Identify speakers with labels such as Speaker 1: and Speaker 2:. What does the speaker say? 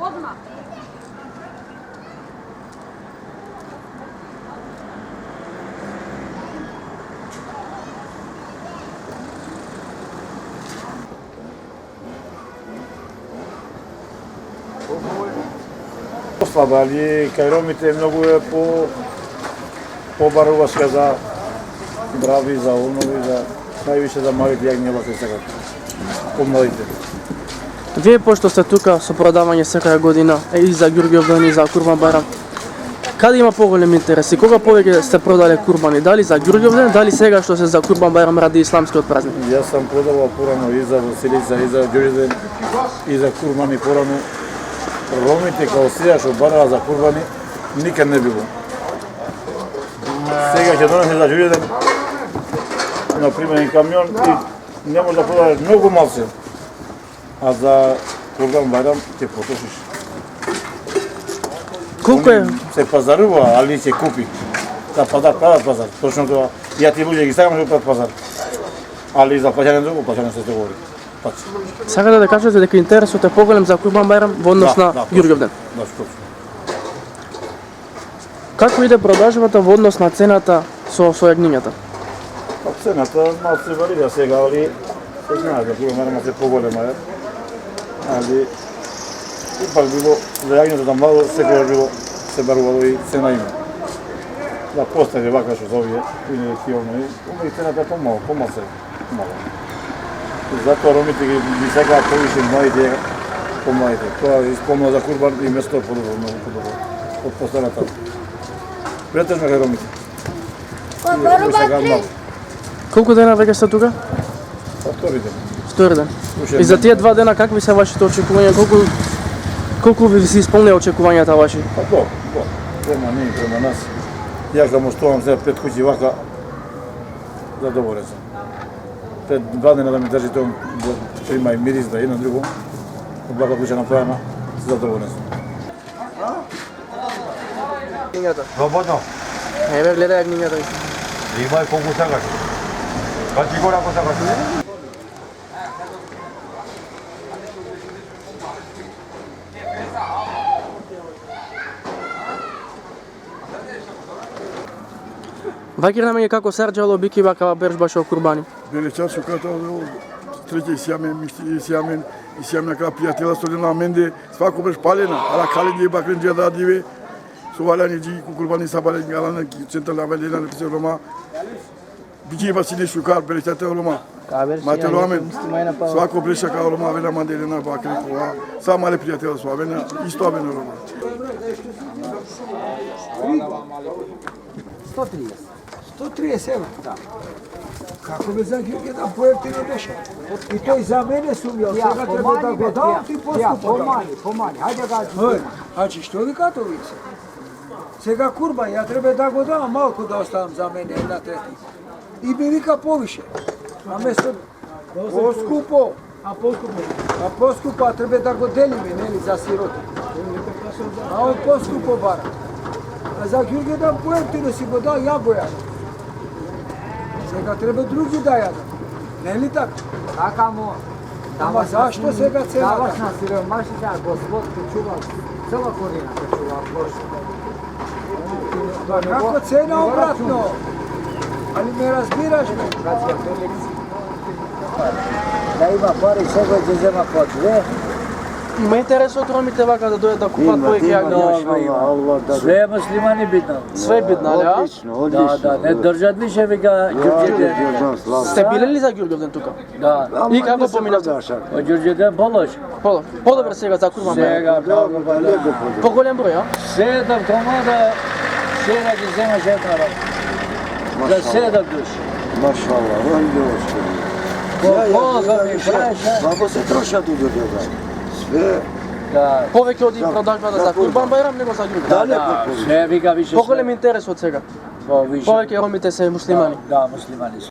Speaker 1: Odmah.
Speaker 2: Slaba, ali kaj Romite mnogo je побарувачка за брави, за онови, за највише за малите јагњела се сега. Помладите.
Speaker 3: Вие пошто сте тука со продавање секоја година и за Ѓурѓовден и за Курбан Байрам. Каде има поголем интерес и кога повеќе сте продале курбани? Дали за Ѓурѓовден, дали сега што се за Курбан Байрам ради исламскиот празник?
Speaker 2: Јас сам продавал порано и за Василица, и за Ѓурѓовден, и за курбани порано. Ромите као сега што бараа за курбани, никад не било. Сега ќе донесе за Ѓурѓовден, например, камион и не може да продаде многу малце. А за Курбан Байрам ќе потрошиш.
Speaker 3: Колку е?
Speaker 2: Се пазарува, али ќе купи. За прават пазар. Точно тоа. Ја ти луѓе ги сакам да прават пазар. Али за плаќање друго, плаќање се договори.
Speaker 3: Сакате да кажете дека интересот е поголем за Курбан Байрам во однос на Ѓурѓовден?
Speaker 2: Да, точно.
Speaker 3: Како иде продажбата во однос на цената со јагнињата?
Speaker 2: Цената малце варира сега, али се знае да Курбан Байрам е поголема е. Али ипак било за јагњето да младо секоја било се барувало и цена има. Да постави вака што за овие или тиовно и цената помалце мало. Затоа ромите ги сакаат повише младите помладите. Тоа исполнува за Курбан и место подобро, многу подобро од постаната. Претежно е ромите.
Speaker 3: Колку дена веќе сте тука?
Speaker 2: Втори ден.
Speaker 3: Втори ден. И за тие 2 дена какви се вашите очекувања? Колку ви се исполнија очекувањата ваши?
Speaker 2: Тоа, према ние, према нас. Јас да моштувам сега 5 куќи вака, задоволен сум. 2 дена да ми држи тоа, да има и мирис, да едно друго, од вака куќа направена, задоволен сум.
Speaker 4: Слободно.
Speaker 3: Еве гледај јагнињата.
Speaker 4: Имај колку сакаш. Качи гора ако сакаш.
Speaker 3: Ваќираме ги како Серџало бики вака бержбашо курбани.
Speaker 5: Белечар со ката треќе исјамен нака пријатела со на менде свако беш палена, ала калење бакрен джеда диве со валяње джи курбани сабале галана централа валена на Рома. Бики басине шукар белечата Рома. Матело амен. Свако бреша ка Рома вена манделена бакрен коа. Са мале пријатела со вена исто вена Рома.
Speaker 6: 130 евра, да. Како бе за Ѓурѓовден поевтино беше? И тој за мене сумјал, сега треба да го дам, ти поскупо дам. Помали, хајде гајде. Значи, што ви като вице? Сега Курбан, ја треба да го дам, малку да оставам за мене, 1/3. И ми вика повише. А место поскупо. А поскупо, треба да го делиме, нели, за сироти. А он поскупо бара. А за Ѓурѓовден поевтино си го да, ја го јадам. Сега треба други да јадат. Не ли така?
Speaker 7: Така му.
Speaker 6: Ама зашто сега цената?
Speaker 7: Даваш на сиромашите, а Господ те чува цела година, те чува Божи.
Speaker 6: Како цена обратно? Али ме разбираш ме?
Speaker 7: Да има пари, секој ќе зема по 2.
Speaker 3: Има интерес од ромите вака да дојдат да купат повеќе јагниња.
Speaker 7: Све муслимани битно.
Speaker 3: Све битно, али а?
Speaker 7: Да, не држат више вика Ѓурѓовден.
Speaker 3: Сте биле ли за Ѓурѓовден тука?
Speaker 7: Да.
Speaker 3: И како поминавте?
Speaker 7: Од Ѓурѓовден полош.
Speaker 3: Подобро сега за Курбан Байрам.
Speaker 7: Сега,
Speaker 3: Поголем број, а?
Speaker 7: 7 комада, сега ќе земаш една роба. За 7 души.
Speaker 5: Машала, рандјошко.
Speaker 7: Колко ми праша?
Speaker 5: Како се трошат у Ѓурѓовден? Све.
Speaker 7: Да.
Speaker 3: Повеќе од продажбата за Курбан Байрам него за Ѓурѓовден.
Speaker 7: Да, све вика више.
Speaker 3: Поголем интерес од сега.
Speaker 7: Повише.
Speaker 3: Повеќе ромите се муслимани.
Speaker 7: Да, муслимани.